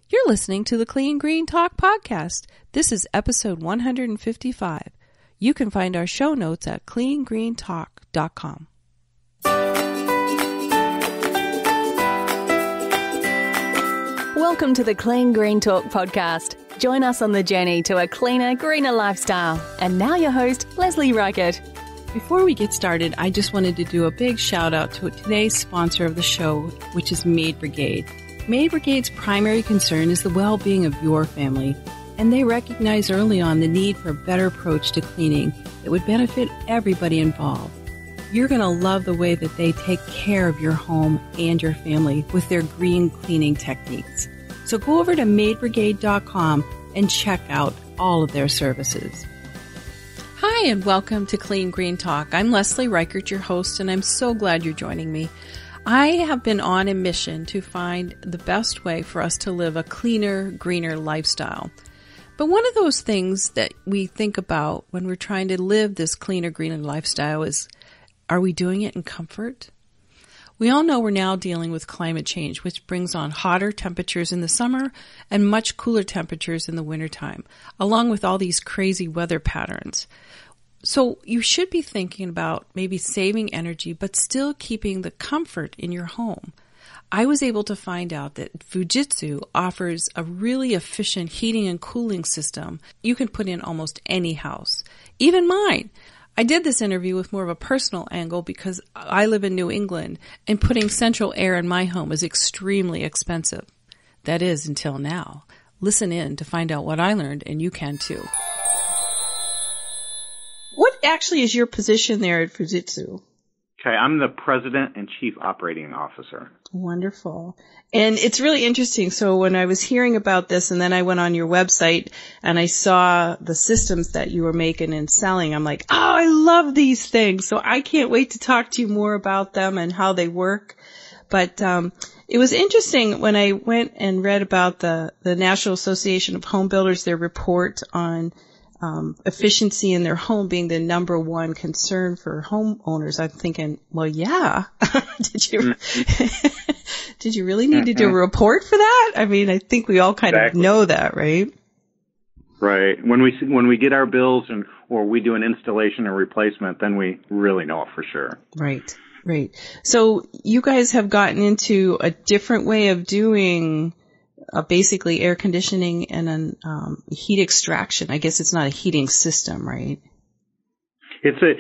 You're listening to the Clean Green Talk podcast. This is episode 155. You can find our show notes at cleangreentalk.com. Welcome to the Clean Green Talk podcast. Join us on the journey to a cleaner, greener lifestyle. And now your host, Leslie Reichert. Before we get started, I just wanted to do a big shout out to today's sponsor of the show, which is Maid Brigade. Maid Brigade's primary concern is the well-being of your family, and they recognize early on the need for a better approach to cleaning that would benefit everybody involved. You're going to love the way that they take care of your home and your family with their green cleaning techniques. So go over to maidbrigade.com and check out all of their services. Hi, and welcome to Clean Green Talk. I'm Leslie Reichert, your host, and I'm so glad you're joining me. I have been on a mission to find the best way for us to live a cleaner, greener lifestyle. But one of those things that we think about when we're trying to live this cleaner, greener lifestyle is, are we doing it in comfort? We all know we're now dealing with climate change, which brings on hotter temperatures in the summer and much cooler temperatures in the wintertime, along with all these crazy weather patterns. So you should be thinking about maybe saving energy, but still keeping the comfort in your home. I was able to find out that Fujitsu offers a really efficient heating and cooling system you can put in almost any house, even mine. I did this interview with more of a personal angle because I live in New England and putting central air in my home is extremely expensive. That is, until now. Listen in to find out what I learned, and you can too. What actually is your position there at Fujitsu? Okay, I'm the President and Chief Operating Officer. Wonderful. And it's really interesting. So when I was hearing about this and then I went on your website and I saw the systems that you were making and selling, I'm like, oh, I love these things. So I can't wait to talk to you more about them and how they work. But it was interesting when I went and read about the National Association of Home Builders, their report on efficiency in their home being the number one concern for homeowners. I'm thinking, well, yeah. Did you really need to do a report for that? I mean, I think we all kind of know that, right? Right. When we get our bills or we do an installation or replacement, then we really know it for sure. Right. Right. So you guys have gotten into a different way of doing basically air conditioning and heat extraction. I guess it's not a heating system, right? It's a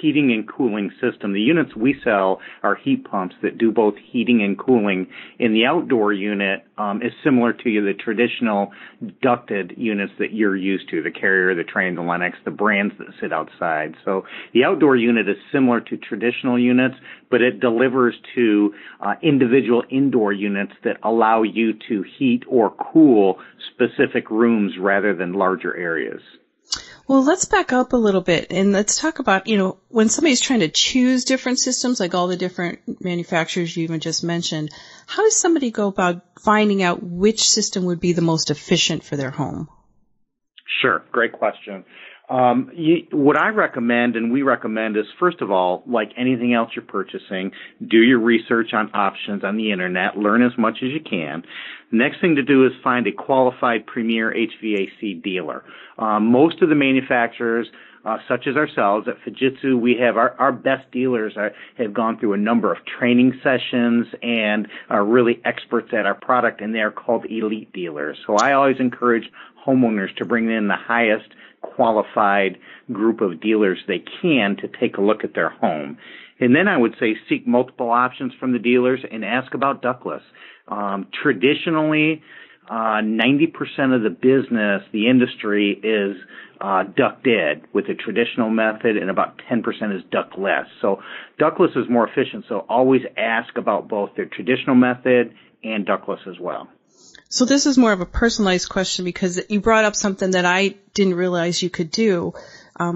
heating and cooling system. The units we sell are heat pumps that do both heating and cooling. In the outdoor unit is similar to the traditional ducted units that you're used to, the Carrier, the Trane, the Lennox, the brands that sit outside. So the outdoor unit is similar to traditional units, but it delivers to individual indoor units that allow you to heat or cool specific rooms rather than larger areas. Well, let's back up a little bit and let's talk about, when somebody's trying to choose different systems, like all the different manufacturers you even just mentioned, how does somebody go about finding out which system would be the most efficient for their home? Sure. Great question. What I recommend and we recommend is, first of all, like anything else you're purchasing, do your research on options on the internet, learn as much as you can. The next thing to do is find a qualified premier HVAC dealer. Most of the manufacturers, such as ourselves at Fujitsu, we have our best dealers have gone through a number of training sessions and are really experts at our product, and they're called elite dealers. So I always encourage homeowners to bring in the highest qualified group of dealers they can to take a look at their home. And then I would say seek multiple options from the dealers and ask about ductless. Traditionally, 90% of the business, the industry is ducted with a traditional method, and about 10% is ductless. So ductless is more efficient, so always ask about both their traditional method and ductless as well. So this is more of a personalized question because you brought up something that I didn't realize you could do.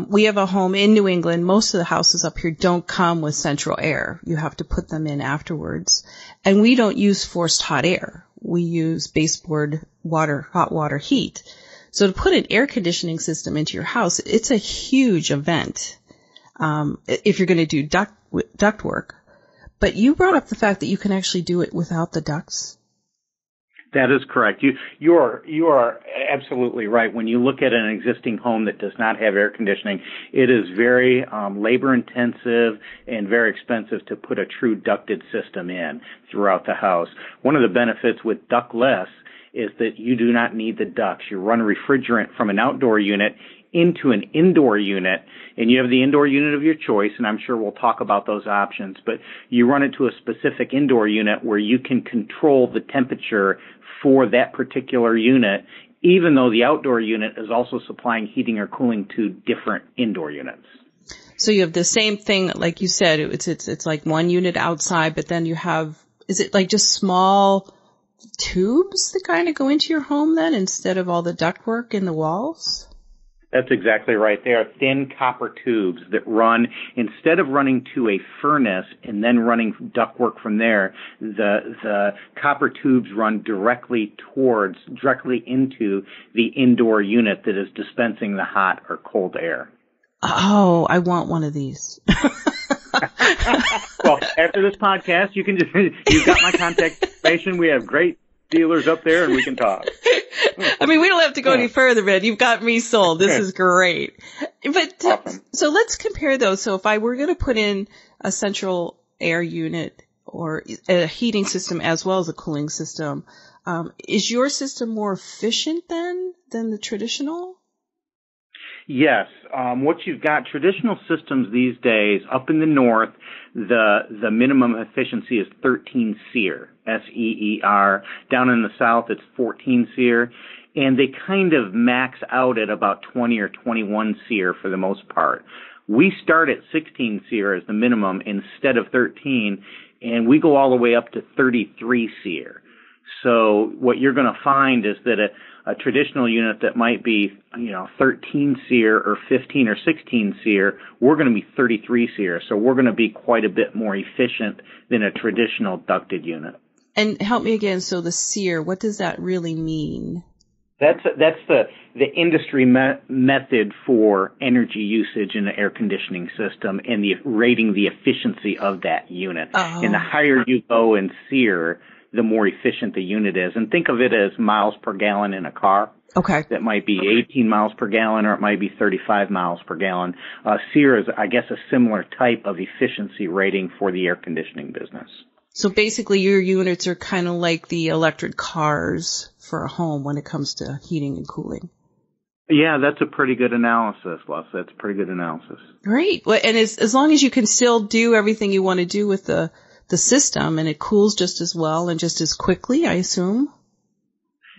We have a home in New England. Most of the houses up here don't come with central air. You have to put them in afterwards. And we don't use forced hot air. We use baseboard hot water heat. So to put an air conditioning system into your house, it's a huge event if you're going to do duct work. But you brought up the fact that you can actually do it without the ducts. That is correct. You are absolutely right. When you look at an existing home that does not have air conditioning, it is very labor intensive and very expensive to put a true ducted system in throughout the house. One of the benefits with ductless is that you do not need the ducts. You run refrigerant from an outdoor unit into an indoor unit, and you have the indoor unit of your choice, and I'm sure we'll talk about those options, but you run it to a specific indoor unit where you can control the temperature for that particular unit, even though the outdoor unit is also supplying heating or cooling to different indoor units. So you have the same thing, like you said, it's like one unit outside, but then you have, is it like just small tubes that kind of go into your home then instead of all the ductwork in the walls? That's exactly right. They are thin copper tubes that run, instead of running to a furnace and then running ductwork from there, the copper tubes run directly into the indoor unit that is dispensing the hot or cold air. Oh, I want one of these. Well, after this podcast, you've got my contact information. We have great dealers up there and we can talk. I mean, we don't have to go any further, man. You've got me sold. This is great. But Awesome. So let's compare those. So if I were going to put in a central air unit or a heating system as well as a cooling system, is your system more efficient then than the traditional? Yes. What you've got, traditional systems these days, up in the north, the minimum efficiency is 13 SEER, S-E-E-R. Down in the south, it's 14 SEER. And they kind of max out at about 20 or 21 SEER for the most part. We start at 16 SEER as the minimum instead of 13, and we go all the way up to 33 SEER. So what you're going to find is that a traditional unit that might be, 13 SEER or 15 or 16 SEER, we're going to be 33 SEER. So we're going to be quite a bit more efficient than a traditional ducted unit. And help me again. So the SEER, what does that really mean? That's the industry method for energy usage in the air conditioning system and rating the efficiency of that unit. Oh. And the higher you go in SEER, the more efficient the unit is. And think of it as miles per gallon in a car. Okay. That might be 18 miles per gallon or it might be 35 miles per gallon. SEER is, I guess, a similar type of efficiency rating for the air conditioning business. So basically your units are kind of like the electric cars for a home when it comes to heating and cooling. Yeah, that's a pretty good analysis, Les. That's a pretty good analysis. Great. Well, and as long as you can still do everything you want to do with the system and it cools just as well and just as quickly, I assume?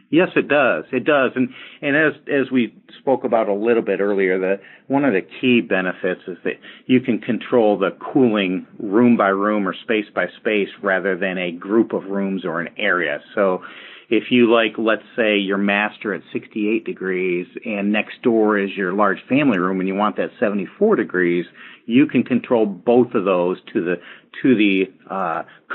Yes, it does. It does. And as we spoke about a little bit earlier, one of the key benefits is that you can control the cooling room by room or space by space rather than a group of rooms or an area. So if you let's say your master at 68 degrees and next door is your large family room and you want that 74 degrees, you can control both of those to the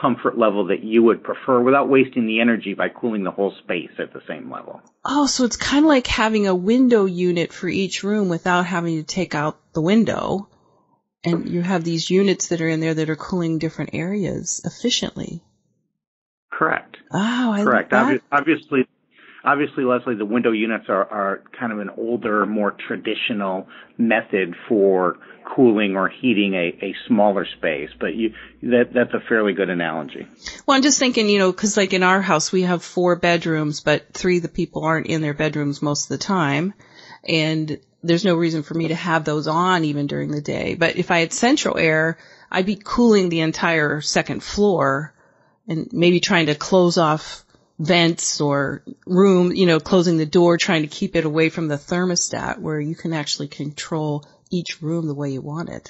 comfort level that you would prefer without wasting the energy by cooling the whole space at the same level. Oh, so it's kind of like having a window unit for each room without having to take out the window. And you have these units that are in there that are cooling different areas efficiently. Correct. Oh, I Correct. love that. Obviously, Leslie, the window units are kind of an older, more traditional method for cooling or heating a smaller space, but that's a fairly good analogy. Well, I'm just thinking, because like in our house, we have 4 bedrooms, but 3 of the people aren't in their bedrooms most of the time, and there's no reason for me to have those on even during the day. But if I had central air, I'd be cooling the entire second floor and maybe trying to close off vents or room, closing the door, trying to keep it away from the thermostat where you can actually control each room the way you want it.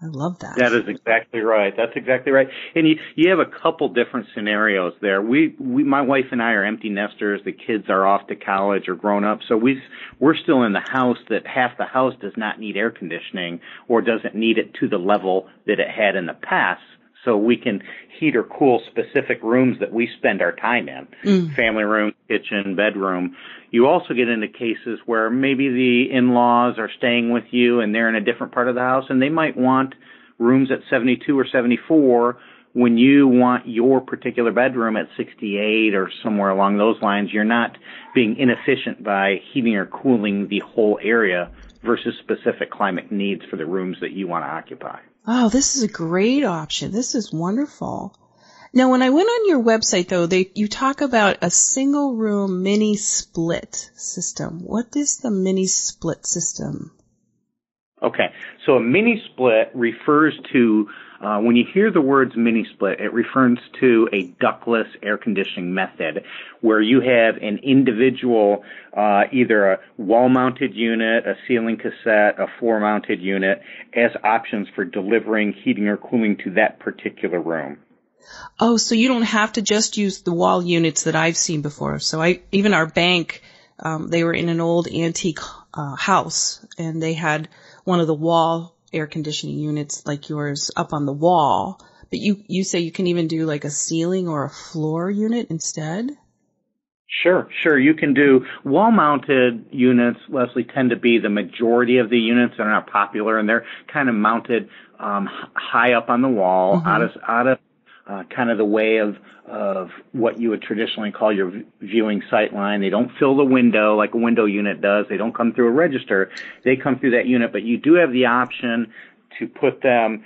I love that. That is exactly right. That's exactly right. And you have a couple different scenarios there. My wife and I are empty nesters. The kids are off to college or grown up. So we're still in the house that half the house does not need air conditioning or doesn't need it to the level that it had in the past. So we can heat or cool specific rooms that we spend our time in, family room, kitchen, bedroom. You also get into cases where maybe the in-laws are staying with you and they're in a different part of the house and they might want rooms at 72 or 74 when you want your particular bedroom at 68 or somewhere along those lines, you're not being inefficient by heating or cooling the whole area versus specific climate needs for the rooms that you want to occupy. Oh, this is a great option. This is wonderful. Now, when I went on your website, though, you talk about a single-room mini-split system. What is the mini-split system? Okay, so a mini-split refers to, when you hear the words mini-split, it refers to a ductless air conditioning method where you have an individual, either a wall-mounted unit, a ceiling cassette, a floor-mounted unit, as options for delivering heating or cooling to that particular room. Oh, so you don't have to just use the wall units that I've seen before. So even our bank, they were in an old antique house, and they had one of the wall air conditioning units like yours up on the wall. But you say you can even do like a ceiling or a floor unit instead? Sure. You can do wall-mounted units, Leslie, tend to be the majority of the units that are not popular, and they're kind of mounted high up on the wall, out of kind of the way of what you would traditionally call your viewing sight line. They don't fill the window like a window unit does. They don't come through a register. They come through that unit, but you do have the option to put them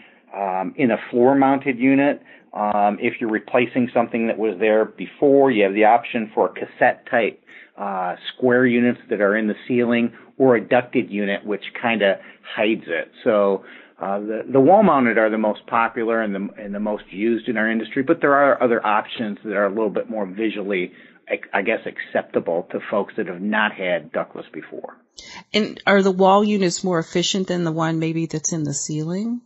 in a floor-mounted unit. If you're replacing something that was there before, you have the option for cassette-type square units that are in the ceiling, or a ducted unit, which kind of hides it. So the wall-mounted are the most popular and the most used in our industry, but there are other options that are a little bit more visually, I guess, acceptable to folks that have not had ductless before. And are the wall units more efficient than the one maybe that's in the ceiling?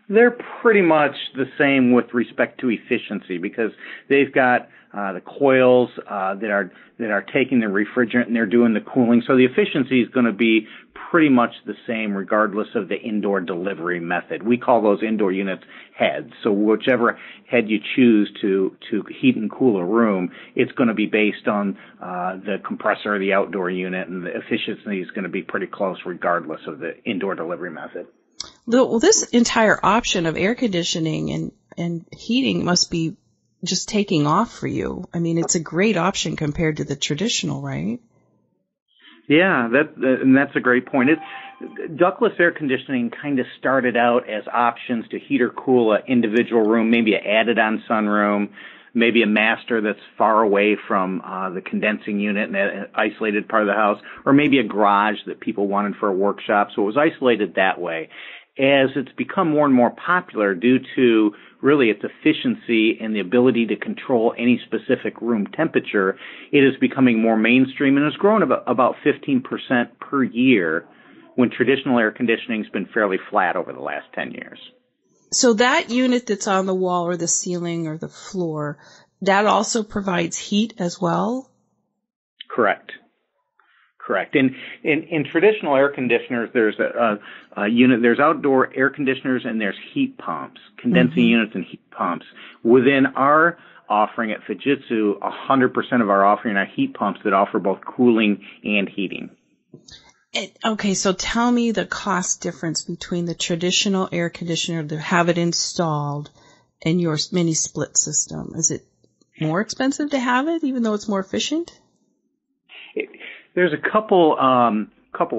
They're pretty much the same with respect to efficiency because they've got the coils that are taking the refrigerant and they're doing the cooling. So the efficiency is going to be pretty much the same regardless of the indoor delivery method. We call those indoor units heads. So whichever head you choose to heat and cool a room, it's going to be based on the compressor of the outdoor unit, and the efficiency is going to be pretty close regardless of the indoor delivery method. Well, this entire option of air conditioning and heating must be just taking off for you. I mean, it's a great option compared to the traditional, right? Yeah, that's a great point. Ductless air conditioning kind of started out as options to heat or cool an individual room, maybe an added-on sunroom, maybe a master that's far away from the condensing unit in an isolated part of the house, or maybe a garage that people wanted for a workshop. So it was isolated that way. As it's become more and more popular due to really its efficiency and the ability to control any specific room temperature, it is becoming more mainstream and has grown about 15% per year when traditional air conditioning has been fairly flat over the last 10 years. So that unit that's on the wall or the ceiling or the floor, that also provides heat as well? Correct. In traditional air conditioners, there's a unit, there's outdoor air conditioners and there's heat pumps, condensing units and heat pumps. Within our offering at Fujitsu, 100% of our offering are heat pumps that offer both cooling and heating. Okay, so tell me the cost difference between the traditional air conditioner to have it installed and your mini split system. Is it more expensive to have it, even though it's more efficient? There's a couple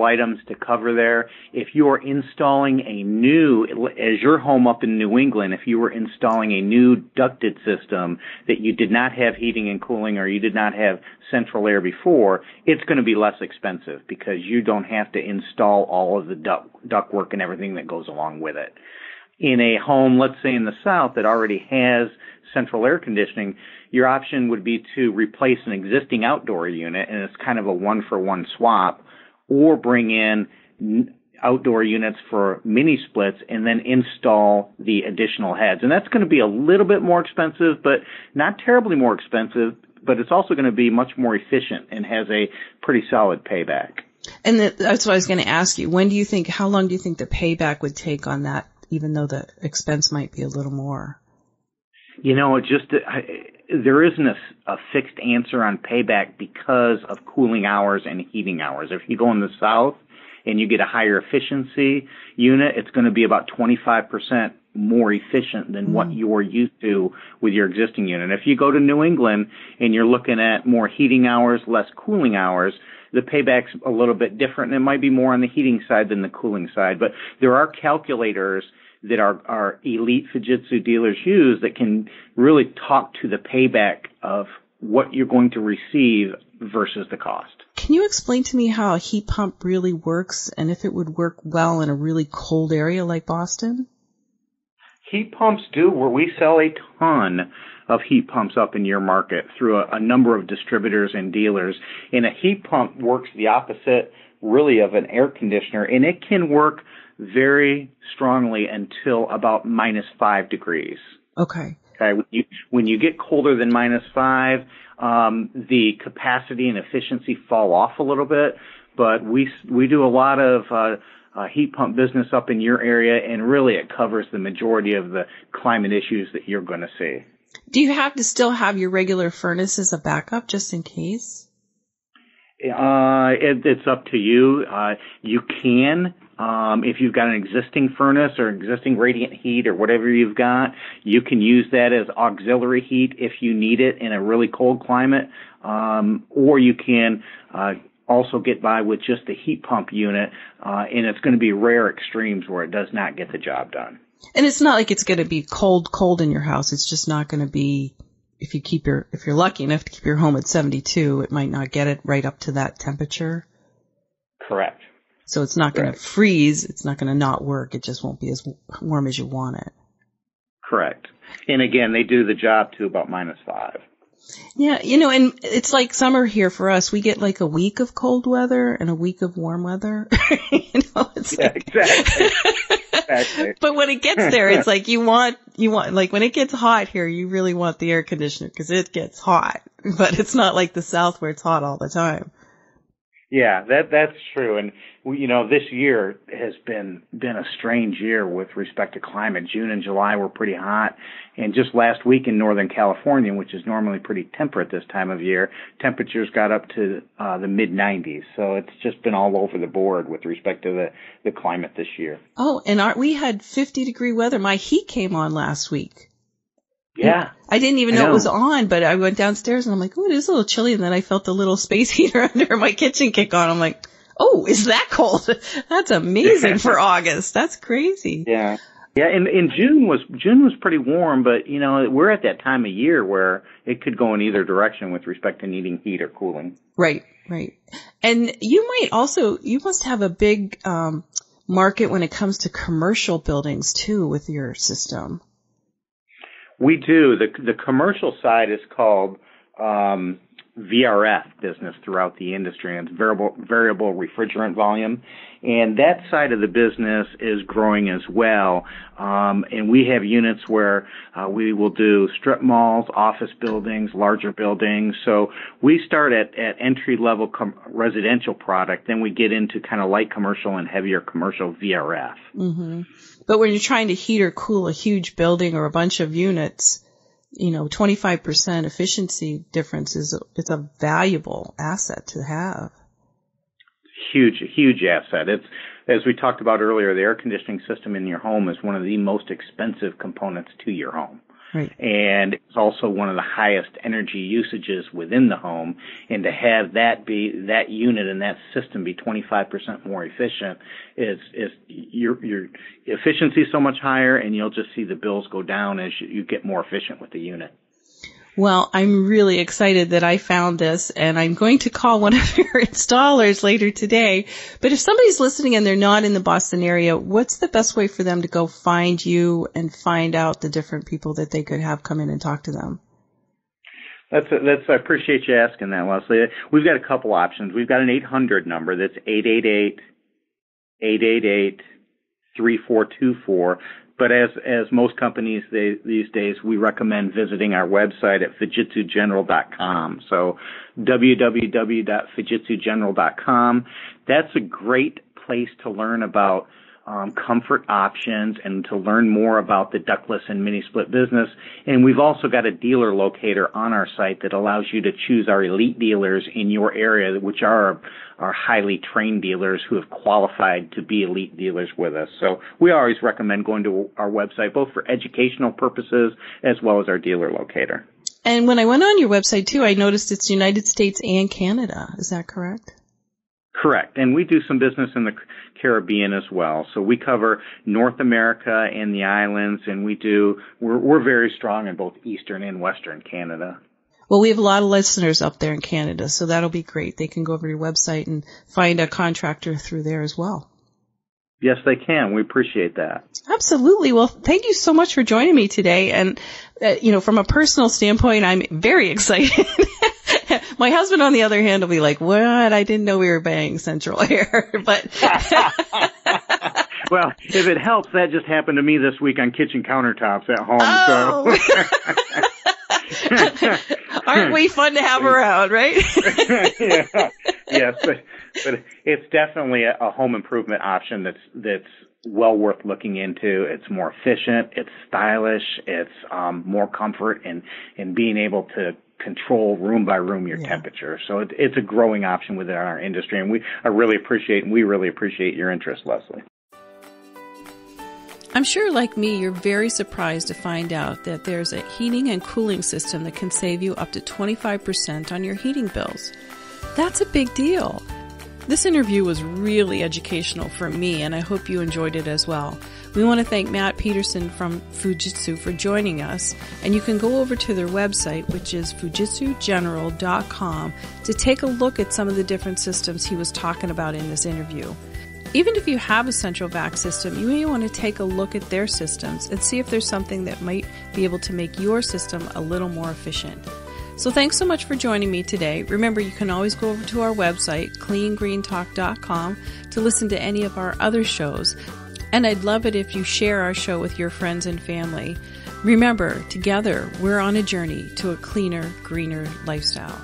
items to cover there. If you are installing as your home up in New England, if you were installing a new ducted system that you did not have heating and cooling or you did not have central air before, it's going to be less expensive because you don't have to install all of the ductwork and everything that goes along with it. In a home, let's say in the South, that already has central air conditioning, your option would be to replace an existing outdoor unit, and it's kind of a one-for-one swap, or bring in outdoor units for mini splits and then install the additional heads. And that's going to be a little bit more expensive, but not terribly more expensive, but it's also going to be much more efficient and has a pretty solid payback. And that's what I was going to ask you. How long do you think the payback would take on that, even though the expense might be a little more? You know, there isn't a fixed answer on payback because of cooling hours and heating hours. If you go in the South and you get a higher efficiency unit, it's going to be about 25% more efficient than what you're used to with your existing unit. If you go to New England and you're looking at more heating hours, less cooling hours, the payback's a little bit different, and it might be more on the heating side than the cooling side. But there are calculators that our elite Fujitsu dealers use that can really talk to the payback of what you're going to receive versus the cost. Can you explain to me how a heat pump really works and if it would work well in a really cold area like Boston? Heat pumps do, where we sell a ton of heat pumps up in your market through a number of distributors and dealers. And a heat pump works the opposite, really, of an air conditioner, and it can work very strongly until about -5 degrees. Okay. Okay. When you get colder than -5, the capacity and efficiency fall off a little bit. But we do a lot of heat pump business up in your area, and really it covers the majority of the climate issues that you're going to see. Do you have to still have your regular furnace as a backup just in case? It's up to you. You can, if you've got an existing furnace or existing radiant heat or whatever you've got, you can use that as auxiliary heat if you need it in a really cold climate, or you can also get by with just the heat pump unit, and it's going to be rare extremes where it does not get the job done. And it's not like it's going to be cold in your house. It's just not going to be, if you're lucky enough to keep your home at 72, it might not get it right up to that temperature. Correct. So it's not going to freeze. It's not going to not work. It just won't be as warm as you want it. Correct. And again, they do the job to about -5. Yeah, and it's like summer here for us. We get like a week of cold weather and a week of warm weather. Exactly. Exactly. But when it gets there, it's like you want, like when it gets hot here, you really want the air conditioner because it gets hot. But it's not like the South where it's hot all the time. Yeah, that's true. And this year has been a strange year with respect to climate. June and July were pretty hot, and just last week in Northern California, which is normally pretty temperate this time of year, temperatures got up to the mid-90s. So it's just been all over the board with respect to the climate this year. Oh, and we had 50-degree weather. My heat came on last week. Yeah. I didn't even know it was on, but I went downstairs and I'm like, oh, it is a little chilly. And then I felt the little space heater under my kitchen kick on. I'm like, oh, is that cold? That's amazing for August. That's crazy. Yeah. Yeah. And June was pretty warm, but we're at that time of year where it could go in either direction with respect to needing heat or cooling. Right. And you must have a big, market when it comes to commercial buildings too with your system. We do. The commercial side is called VRF business throughout the industry, and it's variable refrigerant volume. And that side of the business is growing as well. And we have units where we will do strip malls, office buildings, larger buildings. So we start at entry-level residential product, then we get into kind of light commercial and heavier commercial VRF. Mm-hmm. But when you're trying to heat or cool a huge building or a bunch of units, 25% efficiency difference it's a valuable asset to have. Huge asset. It's, as we talked about earlier, the air conditioning system in your home is one of the most expensive components to your home. Right. And it's also one of the highest energy usages within the home. And to have that unit and that system be 25% more efficient is your efficiency is so much higher, and you'll just see the bills go down as you get more efficient with the unit. Well, I'm really excited that I found this, and I'm going to call one of your installers later today. But if somebody's listening and they're not in the Boston area, what's the best way for them to go find you and find out the different people that they could have come in and talk to them? I appreciate you asking that, Leslie. We've got a couple options. We've got an 800 number that's 888-888-3424. But as most companies these days, we recommend visiting our website at fujitsugeneral.com. So www.fujitsugeneral.com. That's a great place to learn about comfort options and to learn more about the ductless and mini split business. And we've also got a dealer locator on our site that allows you to choose our elite dealers in your area, which are our highly trained dealers who have qualified to be elite dealers with us. So we always recommend going to our website, both for educational purposes as well as our dealer locator. And when I went on your website too, I noticed it's United States and Canada. Is that correct? Correct. And we do some business in the Caribbean as well. So we cover North America and the islands, and we're very strong in both Eastern and Western Canada. Well, we have a lot of listeners up there in Canada, so that'll be great. They can go over to your website and find a contractor through there as well. Yes, they can. We appreciate that. Absolutely. Well, thank you so much for joining me today. And, from a personal standpoint, I'm very excited. My husband, on the other hand, will be like, what? I didn't know we were buying central air. But well, if it helps, that just happened to me this week on kitchen countertops at home. Oh. So. Aren't we fun to have around, right? Yeah. Yes, but it's definitely a home improvement option that's well worth looking into. It's more efficient, it's stylish, it's more comfort in being able to control room by room your temperature. So it's a growing option within our industry, and we really appreciate your interest, Leslie. I'm sure, like me, you're very surprised to find out that there's a heating and cooling system that can save you up to 25% on your heating bills. That's a big deal. This interview was really educational for me, and I hope you enjoyed it as well. We want to thank Matt Peterson from Fujitsu for joining us, and you can go over to their website, which is fujitsugeneral.com, to take a look at some of the different systems he was talking about in this interview. Even if you have a central vac system, you may want to take a look at their systems and see if there's something that might be able to make your system a little more efficient. So thanks so much for joining me today. Remember, you can always go over to our website, cleangreentalk.com, to listen to any of our other shows. And I'd love it if you share our show with your friends and family. Remember, together, we're on a journey to a cleaner, greener lifestyle.